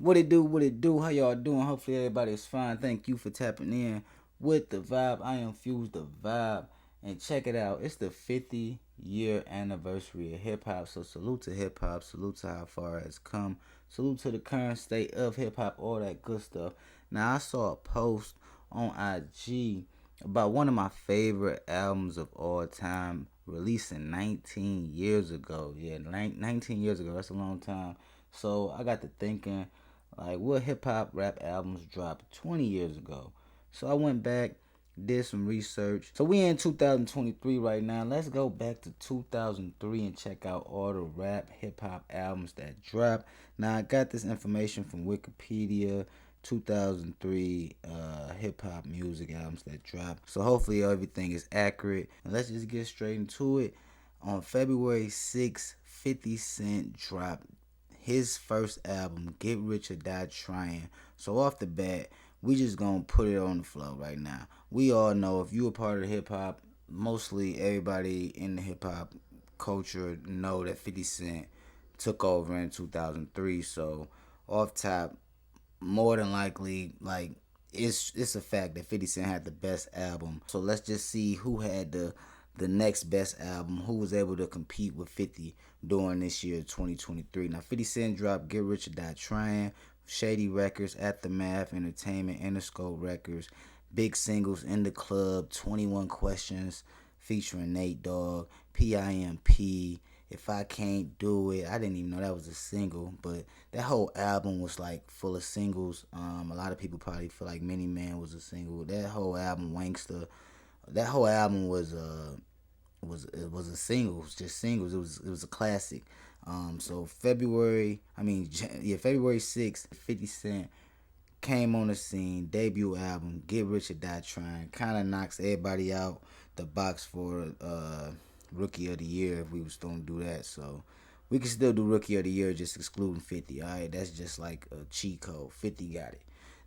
What it do, what it do, how y'all doing? Hopefully everybody's fine. Thank you for tapping in with the vibe. I am Fuse the Vibe. And check it out. It's the 50-year anniversary of hip hop. So salute to hip hop. Salute to how far it's come. Salute to the current state of hip hop, all that good stuff. Now I saw a post on IG about one of my favorite albums of all time, releasing 19 years ago. Yeah, 19 years ago. That's a long time. So I got to thinking, like, what hip hop rap albums dropped 20 years ago? So I went back, did some research. So we in 2023 right now. Let's go back to 2003 and check out all the rap hip hop albums that dropped. Now I got this information from Wikipedia. 2003 hip hop music albums that dropped. So hopefully everything is accurate. And let's just get straight into it. On February 6th, 50 Cent dropped his first album, Get Rich or Die Trying. So off the bat, we just gonna put it on the floor right now. We all know, if you a part of hip hop, mostly everybody in the hip hop culture know that 50 Cent took over in 2003. So off top, more than likely, like, it's a fact that 50 Cent had the best album. So let's just see who had the next best album, who was able to compete with 50 during this year 2023. Now 50 Cent dropped Get Rich or Die Trying, Shady Records, Aftermath Entertainment, Interscope Records, big singles In the Club, 21 Questions featuring Nate Dogg, PIMP, If I Can't Do It. I didn't even know that was a single, but that whole album was like full of singles. A lot of people probably feel like Many Man was a single. That whole album, Wankster, that whole album was a single. It was just singles. It was a classic. So February 6th, 50 Cent came on the scene, debut album, Get Rich or Die Trying. Kind of knocks everybody out the box for Rookie of the Year if we was going to do that. So we can still do Rookie of the Year, just excluding 50. All right, that's just like a cheat code. 50 got it.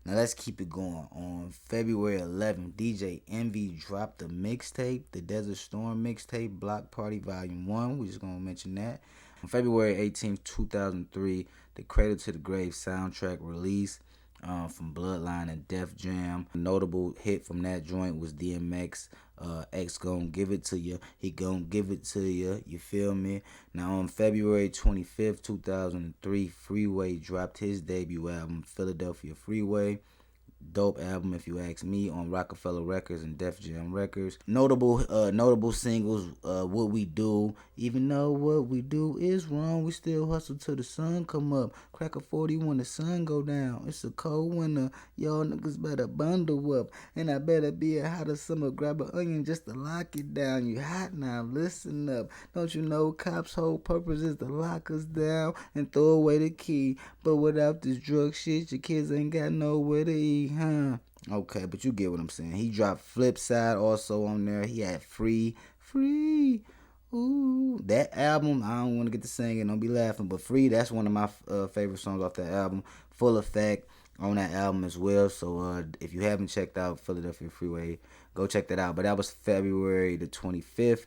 Now let's keep it going. On February 11th, DJ Envy dropped the mixtape, the Desert Storm mixtape, Block Party Volume 1. We're just going to mention that. On February 18th, 2003, the Cradle to the Grave soundtrack release from Bloodline and Def Jam. A notable hit from that joint was DMX. X gon' give it to you. He gon' give it to you. You feel me? Now on February 25th, 2003, Freeway dropped his debut album, Philadelphia Freeway. Dope album, if you ask me, on Rocafella Records and Def Jam Records. Notable singles, What We Do. Even though what we do is wrong, we still hustle till the sun come up. Crack a 40 when the sun go down. It's a cold winter, y'all niggas better bundle up. And I better be a hotter summer. Grab an onion just to lock it down. You hot now, listen up. Don't you know cops' whole purpose is to lock us down and throw away the key. But without this drug shit, your kids ain't got nowhere to eat, huh? Okay, but you get what I'm saying. He dropped Flip Side also on there. He had Free. Ooh, that album, I don't want to get to singing, don't be laughing, but Free, that's one of my favorite songs off that album. Full Effect on that album as well. So if you haven't checked out Philadelphia Freeway, go check that out. But that was February the 25th.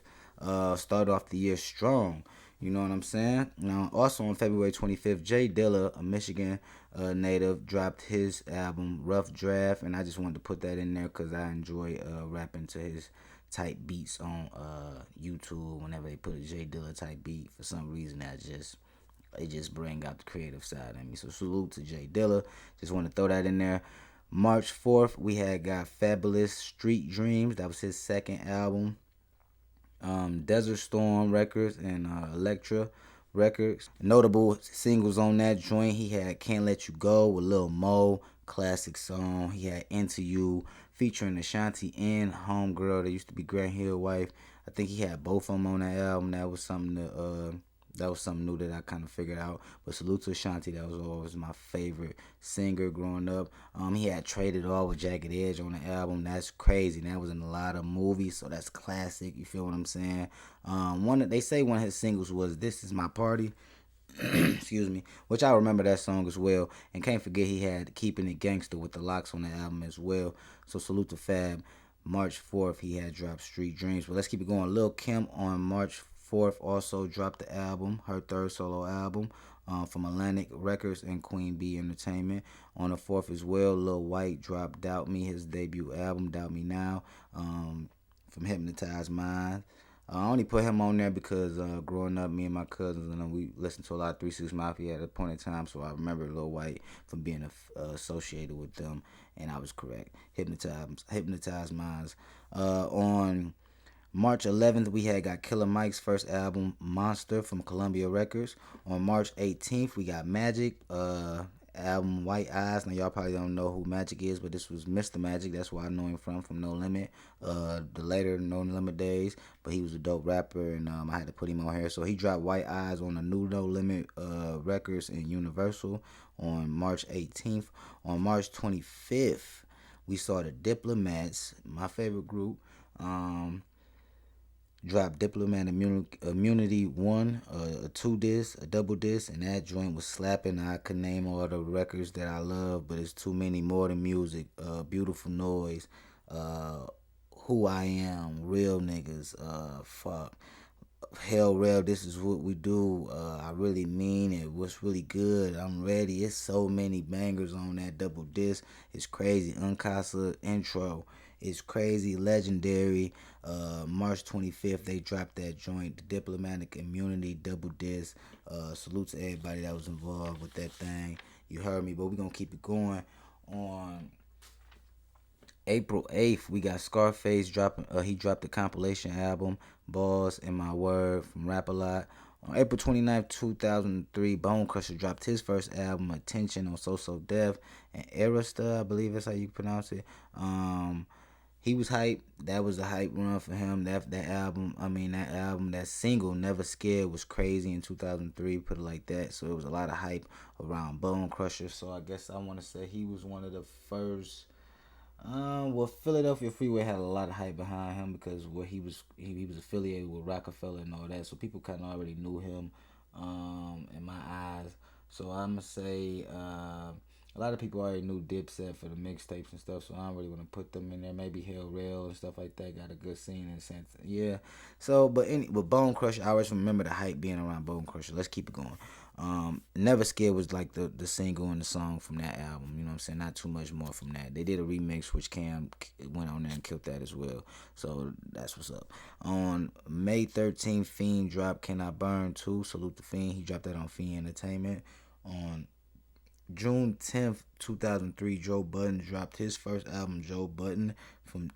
Started off the year strong. You know what I'm saying? Now, also on February 25th, Jay Dilla, a Michigan native, dropped his album, Rough Draft. And I just wanted to put that in there because I enjoy rapping to his type beats on YouTube. Whenever they put a Jay Dilla type beat, for some reason, it just bring out the creative side of me. So salute to Jay Dilla. Just want to throw that in there. March 4th, we got Fabolous, Street Dreams. That was his second album. Desert Storm Records and Elektra Records. Notable singles on that joint, he had Can't Let You Go with Lil Mo, classic song. He had Into You featuring Ashanti and Homegirl that used to be Grant Hill wife. I think he had both of them on that album. That was something new that I kind of figured out. But salute to Ashanti. That was always my favorite singer growing up. He had Traded All with Jagged Edge on the album. That's crazy. That was in a lot of movies, so that's classic. You feel what I'm saying? They say one of his singles was "This Is My Party." Excuse me, which I remember that song as well. And can't forget he had Keeping It Gangster with the Locks on the album as well. So salute to Fab. March 4th, he had dropped Street Dreams. But let's keep it going. Lil' Kim on March 4th also dropped the album, her third solo album. from Atlantic Records and Queen Bee Entertainment. On the 4th as well, Lil White dropped Doubt Me, his debut album, Doubt Me Now, from Hypnotized Minds. I only put him on there because growing up, me and my cousins and we listened to a lot of 3 6 Mafia at a point in time, so I remember Lil White from being associated with them, and I was correct. Hypnotized Minds. On March 11th, we had got Killer Mike's first album, Monster, from Columbia Records. On March 18th, we got Magic, album White Eyes. Now, y'all probably don't know who Magic is, but this was Mr. Magic. That's where I know him from No Limit, the later No Limit days. But he was a dope rapper, and I had to put him on here. So he dropped White Eyes on the new No Limit Records and Universal on March 18th. On March 25th, we saw the Diplomats, my favorite group. Dropped Diplomat Immunity 1, a 2 disc, a double disc, and that joint was slapping. I could name all the records that I love, but it's too many. More Than Music, Beautiful Noise, Who I Am, Real Niggas, fuck. Hell Rail, This Is What We Do. I really mean it. What's really good? I'm ready. It's so many bangers on that double disc. It's crazy. Uncasa intro. It's crazy. Legendary. March 25th, they dropped that joint, the Diplomatic Immunity double disc. Salute to everybody that was involved with that thing. You heard me, but we're going to keep it going. On April 8th, we got Scarface dropping. He dropped the compilation album, Balls in My Word, from Rap A Lot. On April 29th, 2003, Bone Crusher dropped his first album, Attention, on So Def and Arista, I believe that's how you pronounce it. He was hype. That was a hype run for him. That single, Never Scared, was crazy in 2003, put it like that. So it was a lot of hype around Bone Crusher. So I guess I want to say he was one of the first. Philadelphia Freeway had a lot of hype behind him because he was affiliated with Rocafella and all that. So people kind of already knew him, in my eyes. So I'm gonna say a lot of people already knew Dipset for the mixtapes and stuff, so I don't really want to put them in there. Maybe Hell Rail and stuff like that got a good scene in Santa. Yeah. So, but Bone Crusher, I always remember the hype being around Bone Crusher. Let's keep it going. Never Scared was like the single and the song from that album. You know what I'm saying? Not too much more from that. They did a remix, which Cam went on there and killed that as well. So that's what's up. On May 13th, Fiend dropped Can I Burn 2. Salute the Fiend. He dropped that on Fiend Entertainment. On June 10th, 2003, Joe Budden dropped his first album, Joe Budden,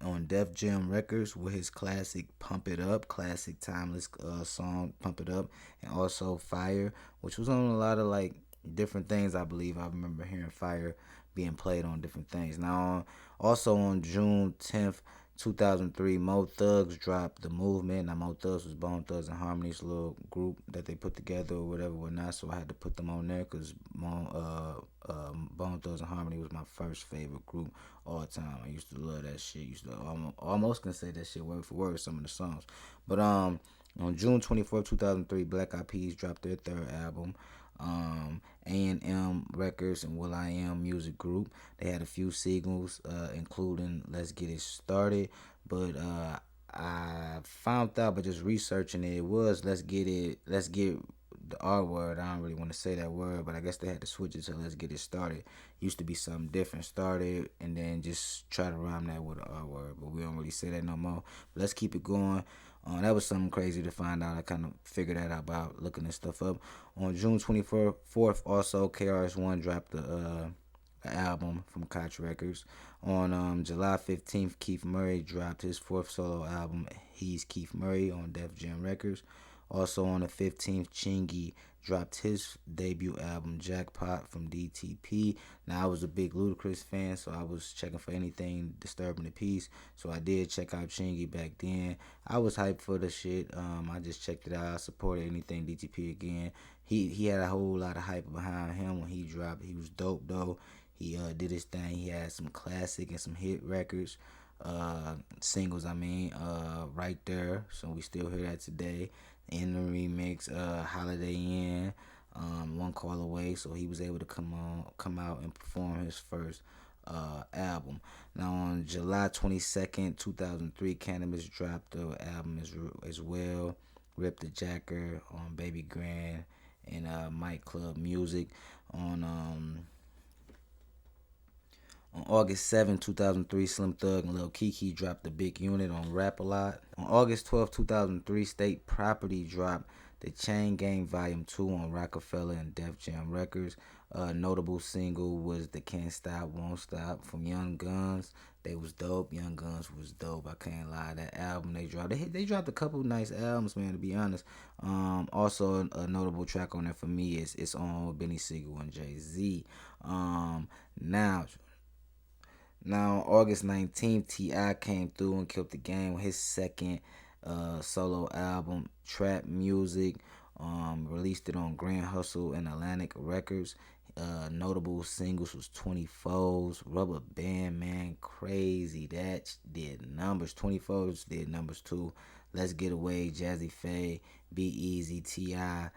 on Def Jam Records, with his classic Pump It Up, classic timeless song Pump It Up, and also Fire, which was on a lot of like different things. I believe I remember hearing Fire being played on different things. Now, also on June 10th, 2003, Mo Thugs dropped The Movement. Now, Mo Thugs was Bone Thugs and Harmony's little group that they put together or whatnot, so I had to put them on there because Bone Thugs and Harmony was my first favorite group all time. I used to love that shit. Used to almost can say that shit word for word, some of the songs. But on June 24th, 2003, Black Eyed Peas dropped their third album. A&M Records and Will I Am Music Group. They had a few singles, including Let's Get It Started. But I found out by just researching it was Let's Get the R word. I don't really want to say that word, but I guess they had to switch it to Let's Get It Started. Used to be something different. Started and then just try to rhyme that with the R word, but we don't really say that no more. But let's keep it going. That was something crazy to find out. I kind of figured that out by looking this stuff up. On June 24th, also, KRS-One dropped the album from Koch Records. On July 15th, Keith Murray dropped his fourth solo album, He's Keith Murray, on Def Jam Records. Also on the 15th, Chingy dropped his debut album, Jackpot, from DTP. Now, I was a big Ludacris fan, so I was checking for anything disturbing the peace. So I did check out Chingy back then. I was hyped for the shit. I just checked it out. I supported anything DTP again. He had a whole lot of hype behind him when he dropped. He was dope, though. He did his thing. He had some classic and some hit records. Singles, right there. So we still hear that today. In the remix, Holiday Inn, One Call Away, so he was able to come out and perform his first album. Now on July 22nd, 2003, Cannabis dropped the album as well. Rip the Jacker on Baby Grand and Mic Club Music. On on August 7, 2003, Slim Thug and Lil Kiki dropped the Big Unit on Rap A Lot. On August 12, 2003, State Property dropped the Chain Gang Volume 2 on Rocafella and Def Jam Records. A notable single was the Can't Stop, Won't Stop from Young Guns. They was dope. Young Guns was dope. I can't lie. That album they dropped. They dropped a couple nice albums, man, to be honest. Also, a notable track on there for me is It's On Benny Siegel and JayZ. Now, August 19th, T.I. came through and killed the game with his second solo album, Trap Music. Released it on Grand Hustle and Atlantic Records. Notable singles was 24's, Rubber Band Man, Crazy. That did numbers. 24's did numbers too. Let's Get Away, Jazzy Faye, Be Easy, T.I.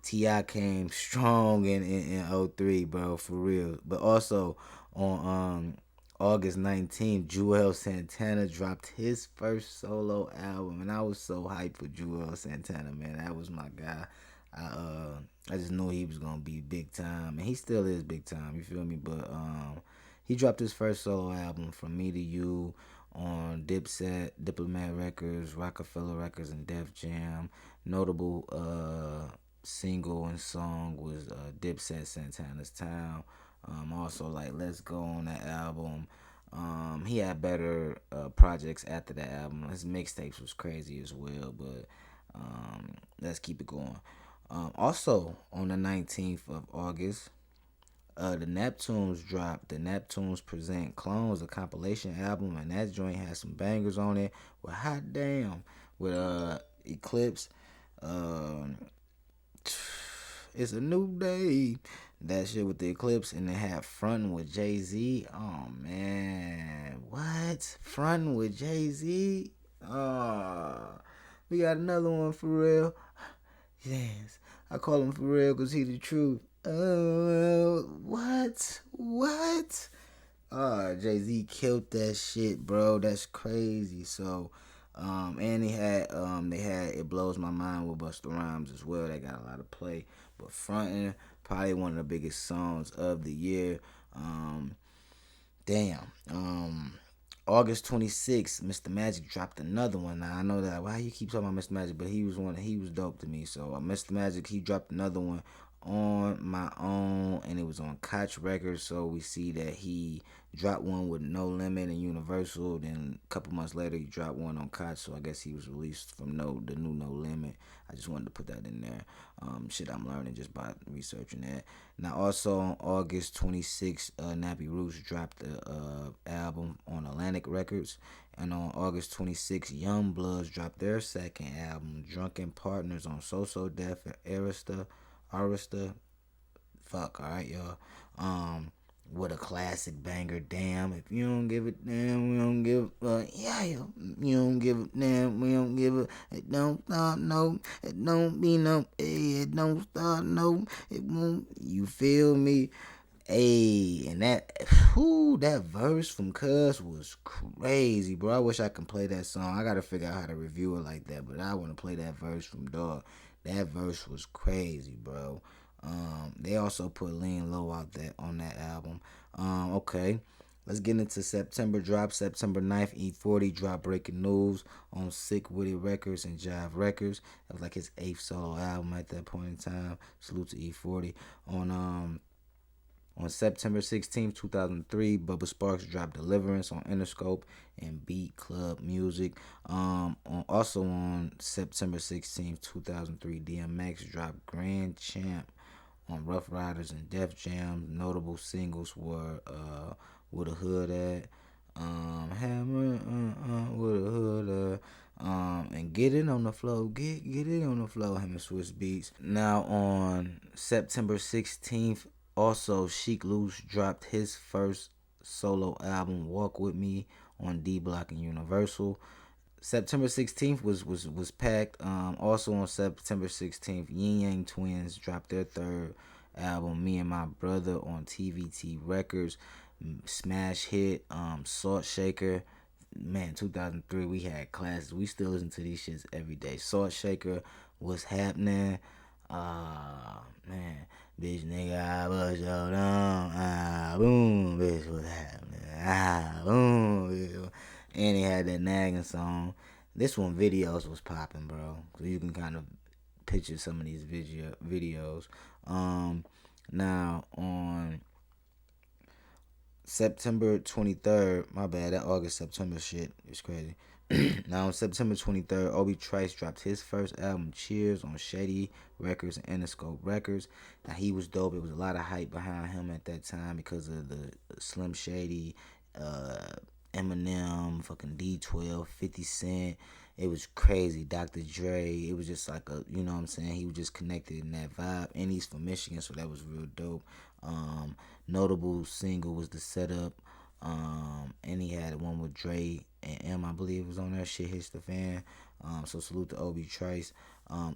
T.I. came strong in 03, bro, for real. But also on August 19th, Juelz Santana dropped his first solo album, and I was so hyped for Juelz Santana, man. That was my guy. I just knew he was gonna be big time, and he still is big time. You feel me? But he dropped his first solo album, From Me to You, on Dipset, Diplomat Records, Rocafella Records, and Def Jam. Notable single and song was Dipset Santana's Town. Also, like Let's Go on that album. He had better projects after that album. His mixtapes was crazy as well, but let's keep it going. Also, on the 19th of August, the Neptunes dropped. The Neptunes Present Clones, a compilation album, and that joint has some bangers on it. With Hot Damn, with Eclipse, It's a New Day. That shit with the Eclipse, and they had Frontin' with JayZ. Oh man, what? Frontin' with JayZ? Oh, we got another one for real. Yes, I call him for real because he the truth. What? What? JayZ killed that shit, bro. That's crazy. So, and they had It Blows My Mind with Busta Rhymes as well. They got a lot of play. But Frontin', probably one of the biggest songs of the year. Damn. August 26th, Mr. Magic dropped another one. Now I know that why you keep talking about Mr. Magic, but he was dope to me. So Mr. Magic, he dropped another one on My Own, and it was on Koch Records. So we see that he dropped one with No Limit and Universal. Then a couple months later, he dropped one on Koch. So I guess he was released from the new No Limit. I just wanted to put that in there. Shit I'm learning just by researching that. Now also on August 26th, Nappy Roots dropped the album on Atlantic Records. And on August 26th, Young Bloods dropped their second album, Drunken Partners, on So Def and Arista. Fuck, alright, y'all. With a classic banger, Damn. If you don't give a damn, we don't give yeah. You don't give a damn, we don't give a, it don't stop, no, it don't be no, it don't stop, no, it won't, you feel me? Hey, and that verse from Cuz was crazy, bro. I wish I could play that song. I gotta figure out how to review it like that, but I wanna play that verse from Dog. That verse was crazy, bro. They also put Lean Low out there on that album. Okay. Let's get into September drop. September 9th, E40 dropped Breaking News on Sick With It Records and Jive Records. That was like his 8th solo album at that point in time. Salute to E40. On September 16th, 2003, Bubba Sparks dropped Deliverance on Interscope and Beat Club Music. Also on September 16th, 2003, DMX dropped Grand Champ on Rough Riders and Def Jam. Notable singles were Where the Hood At, Hammer, Where the Hood At, and Get It on the Flow, Get It on the Flow, him and Swiss Beats. Now on September 16th, also Sheek Louch dropped his first solo album, Walk With Me, on D Block and Universal. September 16th was packed. Also on September 16th, Yin Yang Twins dropped their third album, Me and My Brother, on TVT Records. Smash hit, Salt Shaker. Man, 2003, we had classes. We still listen to these shits every day. Salt Shaker, What's Happening. Man, bitch nigga, I was your on. Boom, bitch, what's happening? Boom, bitch. And he had that nagging song. This one videos was popping, bro. So you can kind of picture some of these videos. Now on September 23rd, my bad, that August September shit is crazy. Now on September 23rd, Obie Trice dropped his first album, Cheers, on Shady Records and Interscope Records. Now he was dope. It was a lot of hype behind him at that time because of the Slim Shady, Eminem, fucking D12, 50 Cent. It was crazy. Dr. Dre. It was just like a, you know what I'm saying? He was just connected in that vibe. And he's from Michigan, so that was real dope. Notable single was The Setup. And he had one with Dre and M, I believe, was on there. Shit hits the fan. So salute to Obie Trice.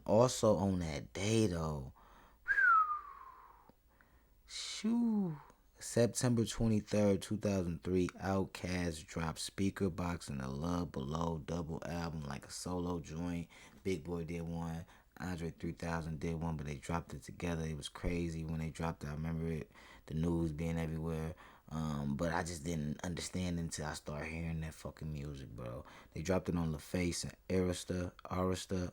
Also on that day though, shoo, September 23rd, 2003, OutKast dropped Speaker Box and the Love Below double album, like a solo joint. Big Boy did one. Andre 3000 did one, but they dropped it together. It was crazy when they dropped it. I remember it, the news being everywhere. But I just didn't understand until I started hearing that fucking music, bro. They dropped it on LaFace and Arista,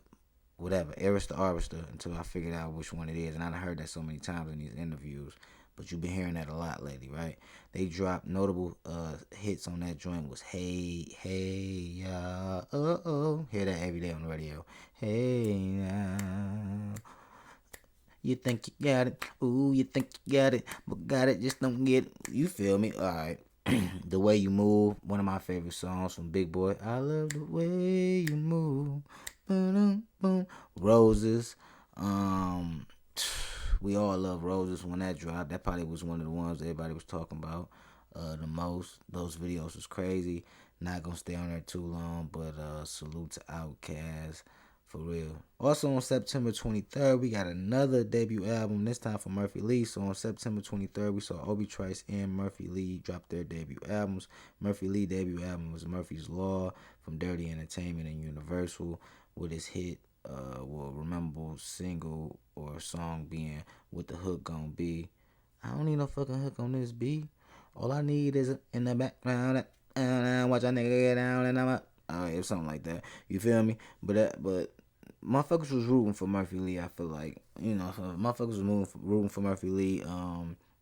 whatever, Arista, until I figured out which one it is. And I heard that so many times in these interviews. But you've been hearing that a lot lately, right? They dropped notable hits on that joint was Hey, Hey, Hear that every day on the radio. Hey, now. You think you got it. Ooh, you think you got it. But got it, just don't get it. You feel me? Alright. The Way You Move, one of my favorite songs from Big Boy. I love the way you move. Boom, boom. Roses. We all love Roses when that dropped. That probably was one of the ones everybody was talking about the most. Those videos was crazy. Not gonna stay on there too long, but salute to OutKast. For real. Also on September 23rd, we got another debut album, this time from Murphy Lee. So on September 23rd, we saw Obie Trice and Murphy Lee drop their debut albums. Murphy Lee debut album was Murphy's Law from Dirty Entertainment and Universal, with his hit, rememberable single or song being What the Hook Gonna Be. I don't need no fucking hook on this beat. All I need is in the background, watch a nigga get down and I'm up. It was something like that. You feel me? But motherfuckers was rooting for Murphy Lee. I feel like, you know, motherfuckers was rooting for Murphy Lee.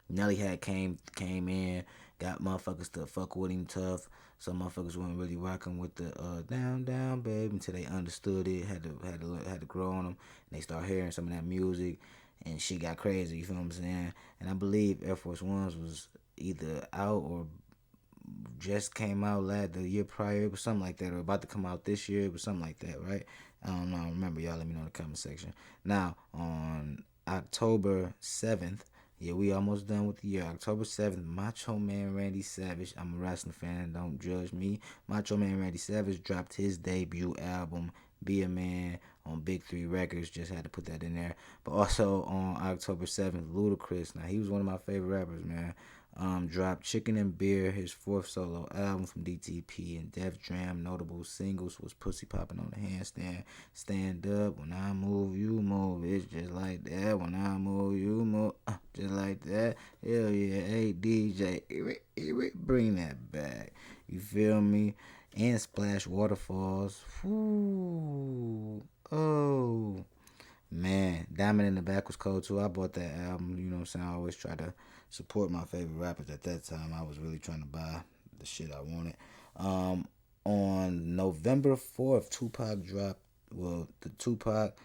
Nelly had came in, got motherfuckers to fuck with him tough. Some motherfuckers weren't really rocking with the down babe until they understood it. Had to grow on them, and they start hearing some of that music, and shit got crazy. You feel what I'm saying? And I believe Air Force Ones was either out or just came out the year prior. It was something like that, or about to come out this year. It was something like that, right? I don't know. Remember, y'all let me know in the comment section. Now, on October 7th, yeah, we almost done with the year. October 7th, Macho Man Randy Savage. I'm a wrestling fan, don't judge me. Macho Man Randy Savage dropped his debut album, Be a Man, on Big 3 Records. Just had to put that in there. But also on October 7th, Ludacris. Now, he was one of my favorite rappers, man. Dropped Chicken and Beer, his fourth solo album from DTP and Def Jam. Notable singles was Pussy Poppin' on the Handstand, Stand Up, When I Move, You Move, It's Just Like That, When I Move, You Move, Just Like That. Hell yeah, hey DJ, bring that back. You feel me? And Splash Waterfalls. Whoo, oh. Man, Diamond in the Back was cold too. I bought that album. You know what I'm saying? I always try to support my favorite rappers at that time. I was really trying to buy the shit I wanted. On November 4th, Tupac dropped, the Tupac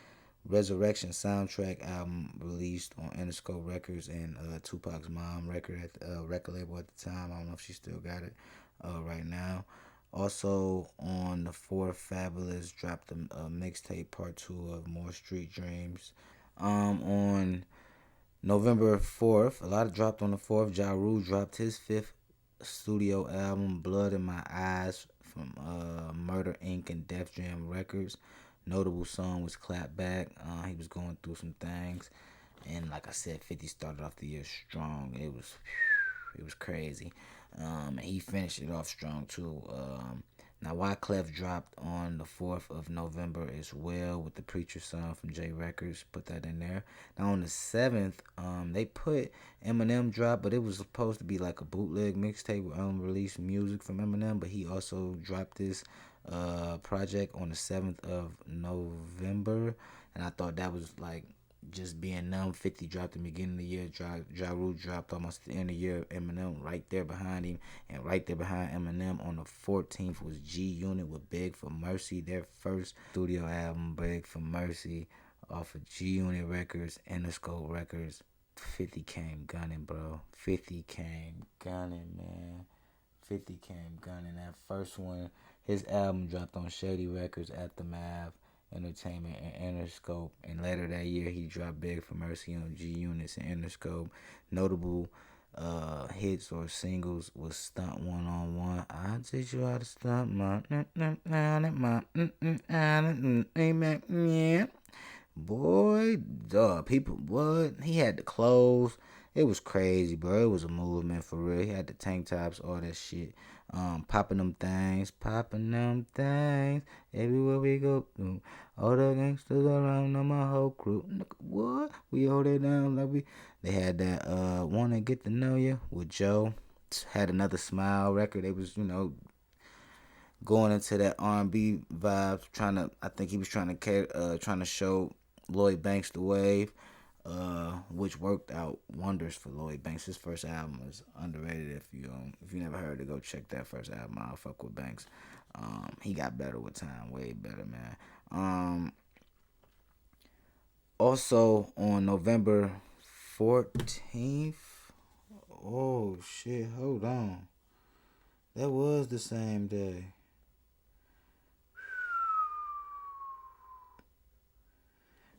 Resurrection soundtrack album released on Interscope Records and Tupac's mom record at the record label at the time. I don't know if she still got it right now. Also on the 4th, Fabolous dropped a mixtape part 2 of More Street Dreams. On November 4th, a lot of dropped on the 4th. Ja Rule dropped his 5th studio album, Blood in My Eyes, from Murder Inc. and Def Jam Records. Notable song was Clap Back. He was going through some things. And like I said, 50 started off the year strong. It was crazy. And he finished it off strong too. Now, Wyclef dropped on the 4th of November as well with the Preacher Son from J Records. Put that in there. Now, on the 7th, they put Eminem drop, but it was supposed to be like a bootleg mixtape with unreleased music from Eminem, but he also dropped this project on the 7th of November, and I thought that was like just being numb. 50 dropped in the beginning of the year. Ja Rule dropped almost at the end of the year. Eminem right there behind him. And right there behind Eminem on the 14th was G Unit with Beg for Mercy. Their first studio album, Beg for Mercy, off of G Unit Records, Interscope Records. 50 came gunning, bro. 50 came gunning, man. 50 came gunning. That first one, his album dropped on Shady Records, Aftermath Entertainment, and Interscope. And later that year, he dropped Beg for Mercy on G Units and Interscope. Notable hits or singles was Stunt 1-on-1. I'll teach you how to stunt my boy, duh, people, what? He had the clothes. It was crazy, bro. It was a movement for real. He had the tank tops, all that shit. Popping them things. Everywhere we go. All the gangsters around on my whole crew. What? We hold it down like we. They had that Wanna Get to Know You with Joe. Had another Smile record. They was, going into that R&B vibe. I think he was trying to show Lloyd Banks the wave, which worked out wonders for Lloyd Banks. His first album is underrated. If you never heard it, go check that first album out. Fuck with Banks. He got better with time, way better, man. Also on November 14th. Oh shit! Hold on. That was the same day.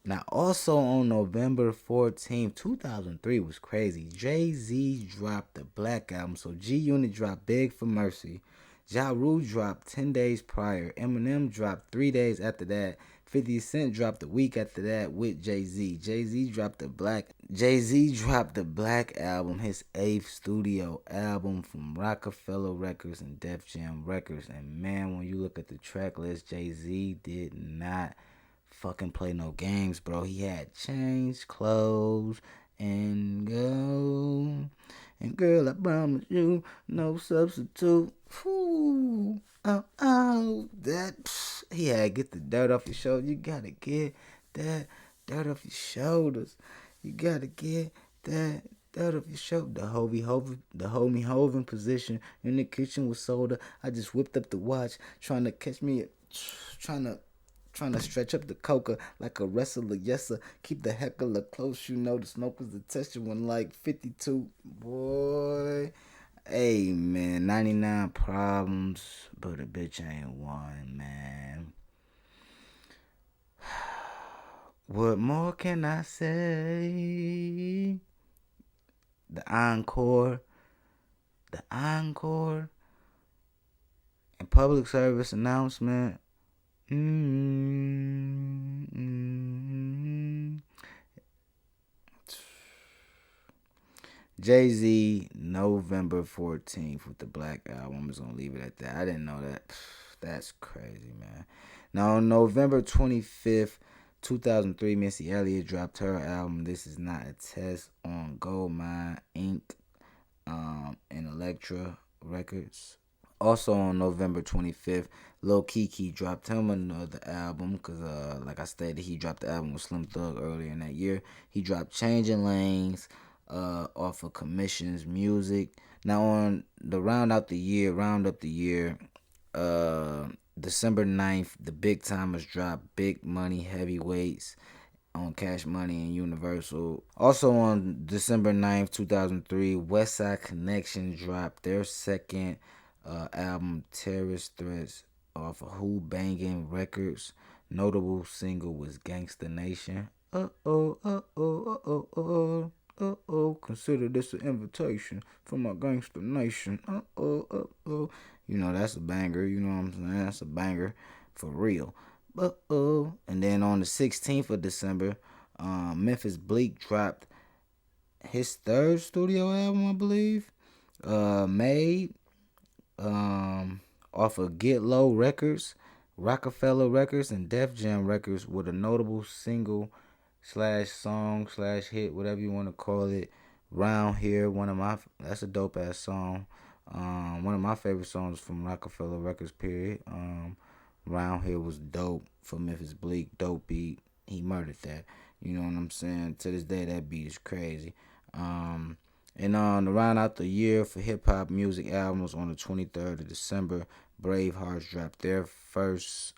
Now, also on November 14th, 2003 was crazy. JayZ dropped the Black album. So G Unit dropped Beg for Mercy. Ja Rule dropped 10 days prior. Eminem dropped 3 days after that. 50 Cent dropped a week after that with JayZ. JayZ dropped the Black album, his 8th studio album from Rocafella Records and Def Jam Records. And man, when you look at the track list, JayZ did not fucking play no games, bro. He had Change Clothes and Go. And girl, I promise you, no substitute. Ooh, he had Get the Dirt Off Your Shoulders. You gotta get that dirt off your shoulders. You gotta get that dirt off your shoulder. The homie Hoven position in the kitchen with soda. I just whipped up the watch, trying to catch me, trying to stretch up the coca like a wrestler, yes sir. Keep the heckler close, the smoke was the texture one like 52. Boy, hey man, 99 problems, but a bitch ain't one, man. What more can I say? The encore, and public service announcement. JayZ November 14th with the Black album. I'm just gonna leave it at that. I didn't know that. That's crazy, man. Now on November 25th, 2003, Missy Elliott dropped her album This Is Not a Test on Goldmine Inc. And Elektra Records. Also on November 25th, Lil Keke dropped him another album because, like I stated, he dropped the album with Slim Thug earlier in that year. He dropped Changing Lanes off of Commission's Music. Now on the round up the year, December 9th, the Big Timers dropped Big Money Heavyweights on Cash Money and Universal. Also on December 9th, 2003, Westside Connection dropped their second album, Terrorist Threats, off of Who Bangin' Records. Notable single was Gangsta Nation. Consider this an invitation from my Gangsta Nation. That's a banger. You know what I'm saying? That's a banger for real. And then on the 16th of December, Memphis Bleak dropped his third studio album, I believe. Made. off of Get Low Records, Rocafella Records, and Def Jam Records with a notable single slash song slash hit, whatever you want to call it. Round Here, that's a dope ass song. One of my favorite songs from Rocafella Records, period. Round Here was dope for Memphis Bleak, dope beat. He murdered that. You know what I'm saying? To this day, that beat is crazy. And to round out the year for hip hop music albums on the 23rd of December, Bravehearts dropped their first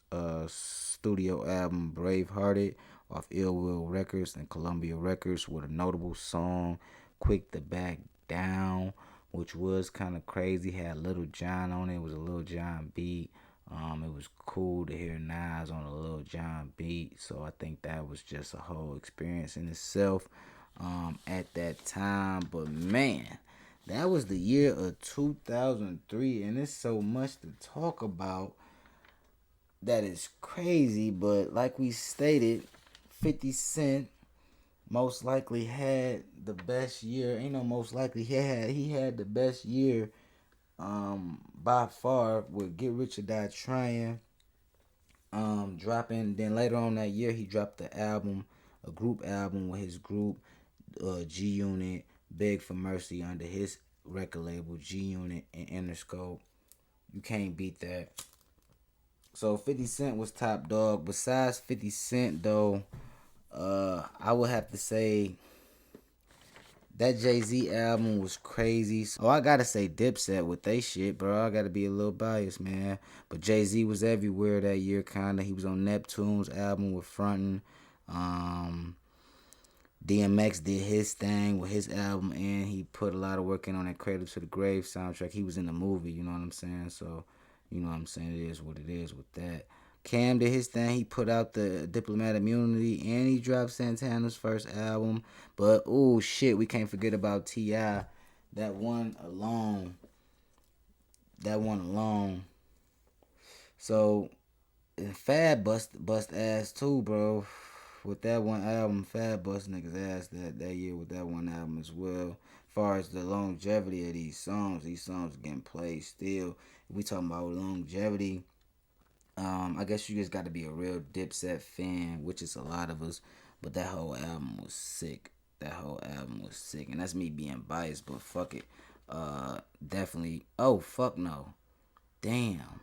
studio album, Bravehearted, off Ill Will Records and Columbia Records with a notable song, Quick to Back Down, which was kind of crazy. Had Little John on it. It was a Little John beat. It was cool to hear Nas on a Lil Jon beat, so I think that was just a whole experience in itself at that time. But man, that was the year of 2003, and it's so much to talk about that is crazy. But like we stated, 50 Cent most likely had the best year. Ain't no most likely, he had the best year by far with Get Rich or Die Trying dropping. Then later on that year he dropped the album, a group album with his group G Unit, Beg for Mercy under his record label G Unit and Interscope. You can't beat that. So 50 Cent was top dog. Besides 50 Cent though, I would have to say that JayZ album was crazy. Oh, I gotta say Dipset with they shit, bro. I gotta be a little biased, man. But JayZ was everywhere that year, kinda. He was on Neptunes album with Frontin'. DMX did his thing with his album, and he put a lot of work in on that Cradle to the Grave soundtrack. He was in the movie, you know what I'm saying? So, you know what I'm saying? It is what it is with that. Cam did his thing. He put out the Diplomatic Immunity, and he dropped Santana's first album. But, oh, shit, we can't forget about T.I. That one alone. So, and Fab bust ass too, bro. With that one album, Fab bust niggas ass that year with that one album as well. As far as the longevity of these songs are getting played still. If we talking about longevity, I guess you just got to be a real Dipset fan, which is a lot of us. But that whole album was sick. And that's me being biased, but fuck it. Definitely. Oh, fuck no. Damn.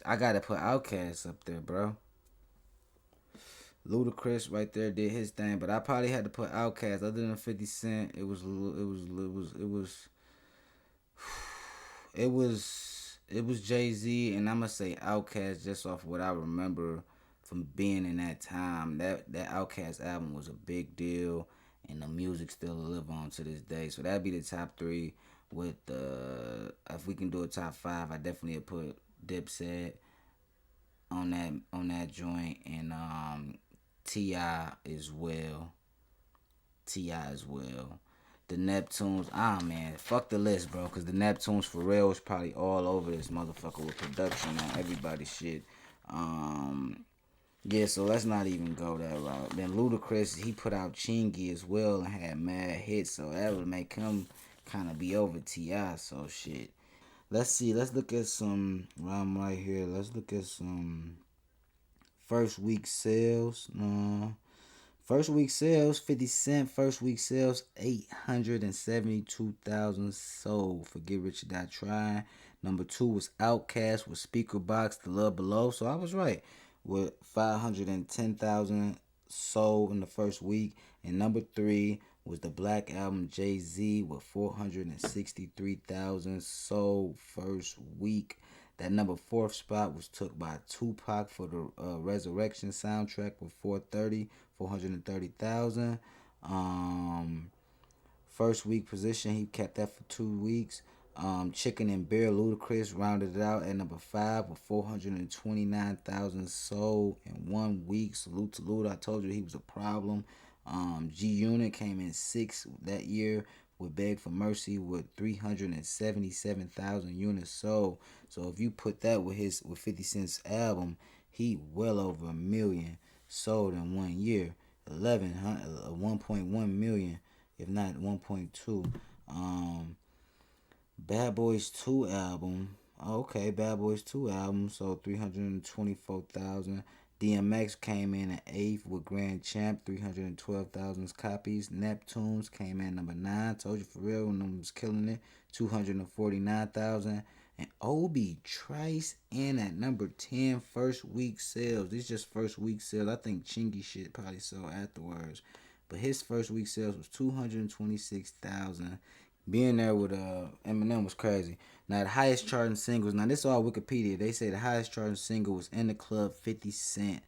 I gotta put OutKast up there, bro. Ludacris right there did his thing, but I probably had to put OutKast. Other than 50 Cent, it was JayZ, and I'ma say OutKast just off what I remember from being in that time. That OutKast album was a big deal, and the music still live on to this day. So that'd be the top three. With if we can do a top five, I definitely would put Dipset on that joint, and T.I. as well. The Neptunes, man, fuck the list, bro, because the Neptunes for real is probably all over this motherfucker with production on everybody's shit. Yeah, so let's not even go that route. Then Ludacris, he put out Chingy as well and had mad hits, so that would make him kind of be over T.I., so shit. Let's see, let's look at some, I'm right here, let's look at some first week sales. First week sales, 50 Cent, first week sales, 872,000 sold for Get Rich or Die Trying. Number 2 was OutKast with Speaker Box, The Love Below. So I was right, with 510,000 sold in the first week. And number 3 was the Black Album JayZ with 463,000 sold first week. That number 4th spot was took by Tupac for the Resurrection soundtrack with 430,000. First week position, he kept that for 2 weeks. Chicken and Bear Ludacris rounded it out at number 5 with 429,000 sold in 1 week. Salute to Luda. I told you he was a problem. G Unit came in 6th that year with Beg for Mercy with 377,000 units sold. So if you put that with 50 Cent's album, he well over 1 million sold in 1 year. 1.1 million, if not 1.2. Bad Boys 2 album, Okay, Bad Boys 2 album sold 324,000. DMX came in at 8th with Grand Champ, 312,000 copies. Neptunes came in number 9. Told you for real, when them was killing it, 249,000. And Obie, Trice in at number 10, first week sales. These just first week sales. I think Chingy shit probably sold afterwards. But his first week sales was 226,000. Being there with Eminem was crazy. Now the highest charting singles. Now this is all Wikipedia. They say the highest charting single was "In the Club" 50 Cent.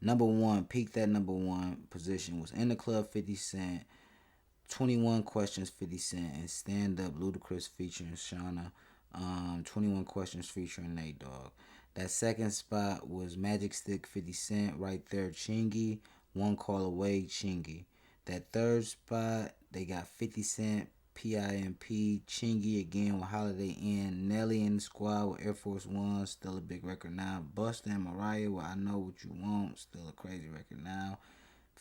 Number one, peaked at number one position was "In the Club" 50 Cent. 21 Questions 50 Cent and Stand Up Ludacris featuring Shauna. 21 Questions featuring Nate Dogg. That second spot was Magic Stick 50 Cent. Right there, Chingy. One Call Away, Chingy. That third spot, they got 50 Cent, PIMP, Chingy again with Holiday Inn, Nelly in the Squad with Air Force One, still a big record now. Busta and Mariah with I Know What You Want, still a crazy record now.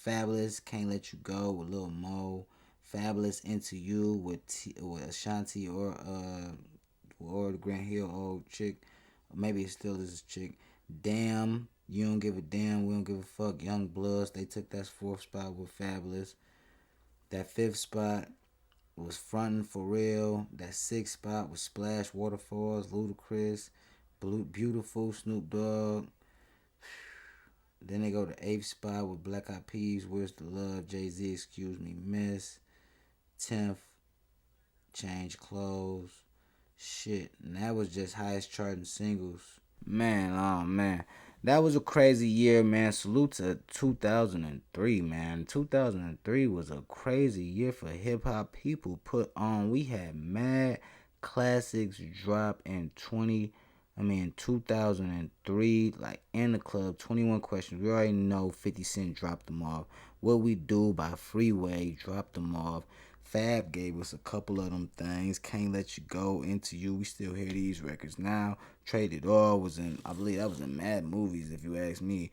Fabolous, Can't Let You Go with Lil Mo. Fabolous, Into You with Ashanti or the Grant Hill old chick. Maybe it still is a chick. Damn, You Don't Give a Damn, We Don't Give a Fuck. Young Bloods, they took that fourth spot with Fabolous. That fifth spot was Frontin' For Real. That sixth spot was Splash Waterfalls, Ludacris, Beautiful, Snoop Dogg. Then they go to eighth spot with Black Eyed Peas, Where's the Love, JayZ, Excuse Me, Miss. 10th, Change Clothes. Shit, and that was just highest charting singles. Man, oh man. That was a crazy year, man. Salute to 2003, man. 2003 was a crazy year for hip hop. People put on. We had mad classics drop in 2003, like In the Club, 21 Questions. We already know 50 Cent dropped them off. What We Do by Freeway dropped them off. Fab gave us a couple of them things. Can't Let You Go, Into You. We still hear these records now. Traded All was in, I believe that was in Mad Movies, if you ask me.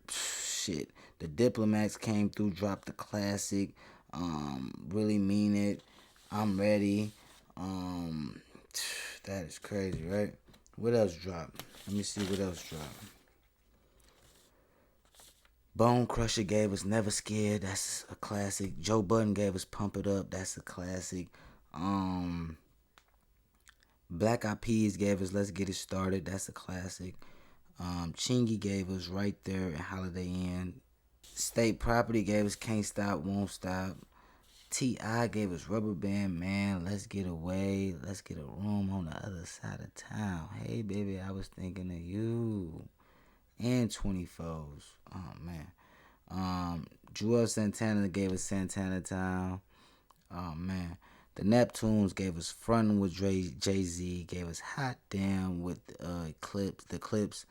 Shit. The Diplomats came through, dropped the classic. Really Mean It. I'm Ready. That is crazy, right? What else dropped? Let me see what else dropped. Bone Crusher gave us Never Scared. That's a classic. Joe Budden gave us Pump It Up. That's a classic. Black Eyed Peas gave us Let's Get It Started. That's a classic. Chingy gave us Right There and Holiday Inn. State Property gave us Can't Stop, Won't Stop. T.I. gave us Rubber Band Man, Let's Get Away, Let's Get a Room on the Other Side of Town. Hey, baby, I was thinking of you. And 24s. Oh, man. Juelz Santana gave us Santana Town. Oh, man. The Neptunes gave us Frontin' with JayZ. Gave us Hot Damn with Clips. The Clips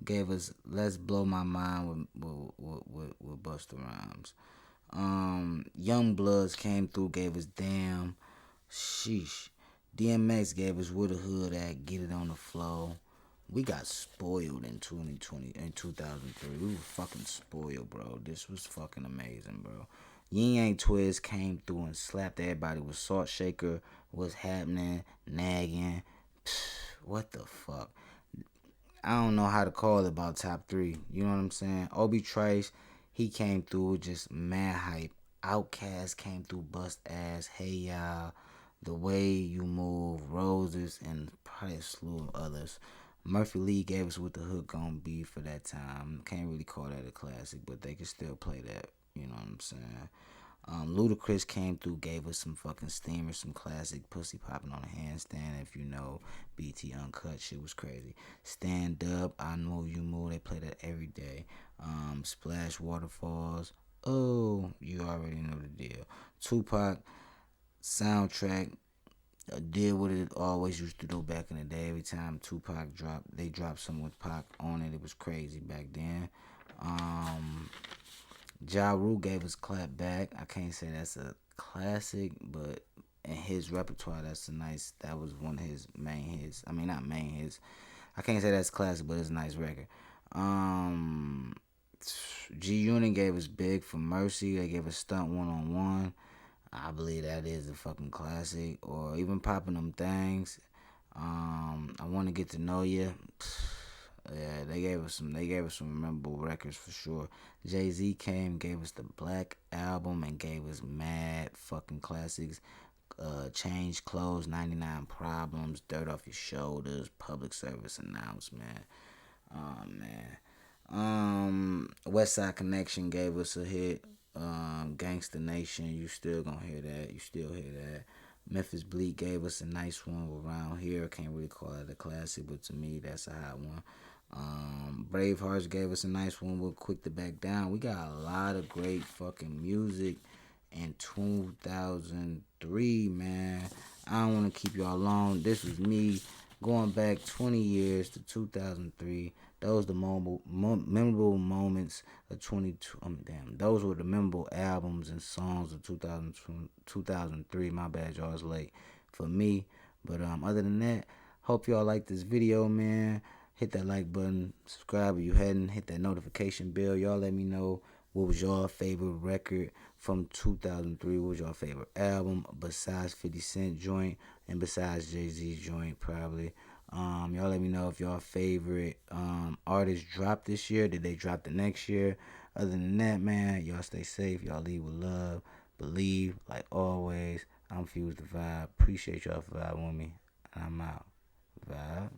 gave us Let's Blow My Mind with Busta Rhymes. Young Bloods came through, gave us Damn. Sheesh. DMX gave us Where the Hood At, Get It on the Flow. We got spoiled in 2003. We were fucking spoiled, bro. This was fucking amazing, bro. Ying Yang Twist came through and slapped everybody with Salt Shaker. What's Happening? Nagging. What the fuck? I don't know how to call it about top three. You know what I'm saying? Obie Trice, he came through just mad hype. OutKast came through, bust ass. Hey y'all, The Way You Move, Roses, and probably a slew of others. Murphy Lee gave us What the Hook Gon' Be for that time. Can't really call that a classic, but they can still play that. You know what I'm saying? Ludacris came through, gave us some fucking steamers, some classic Pussy Popping on a Handstand. If you know, BT Uncut, shit was crazy. Stand Up, I Know You Move, they play that every day. Splash Waterfalls, oh, you already know the deal. Tupac, Soundtrack, did what it always used to do back in the day. Every time Tupac dropped, they dropped something with Pac on it. It was crazy back then. Ja Rule gave us Clap Back. I can't say that's a classic, but in his repertoire, that was one of his main hits. I mean, not main hits. I can't say that's classic, but it's a nice record. G Unit gave us Big for Mercy. They gave us Stunt 1-on-1. I believe that is a fucking classic. Or even Popping Them Things. I want to get to know you. Yeah, they gave us some. They gave us some memorable records for sure. JayZ came, gave us the Black album, and gave us mad fucking classics. Change clothes, 99 problems, dirt off your shoulders, public service announcement. Oh man. West Side Connection gave us a hit. Gangsta Nation, you still gonna hear that. You still hear that. Memphis Bleak gave us a nice one around here. Can't really call it a classic, but to me, that's a hot one. Bravehearts gave us a nice one with Quick to Back Down. We got a lot of great fucking music in 2003, man. I don't want to keep y'all long. This was me going back 20 years to 2003. Those the memorable moments of 22. Those were the memorable albums and songs of 2003. My bad, y'all. It's late for me. But other than that, hope y'all like this video, man. Hit that like button, subscribe if you hadn't, hit that notification bell. Y'all let me know what was your favorite record from 2003. What was your favorite album besides 50 Cent joint and besides JayZ's joint probably. Y'all let me know if y'all favorite artists dropped this year. Did they drop the next year? Other than that, man, y'all stay safe. Y'all leave with love. Believe, like always. I'm Fuse the Vibe. Appreciate y'all for vibing with me. And I'm out. Vibe.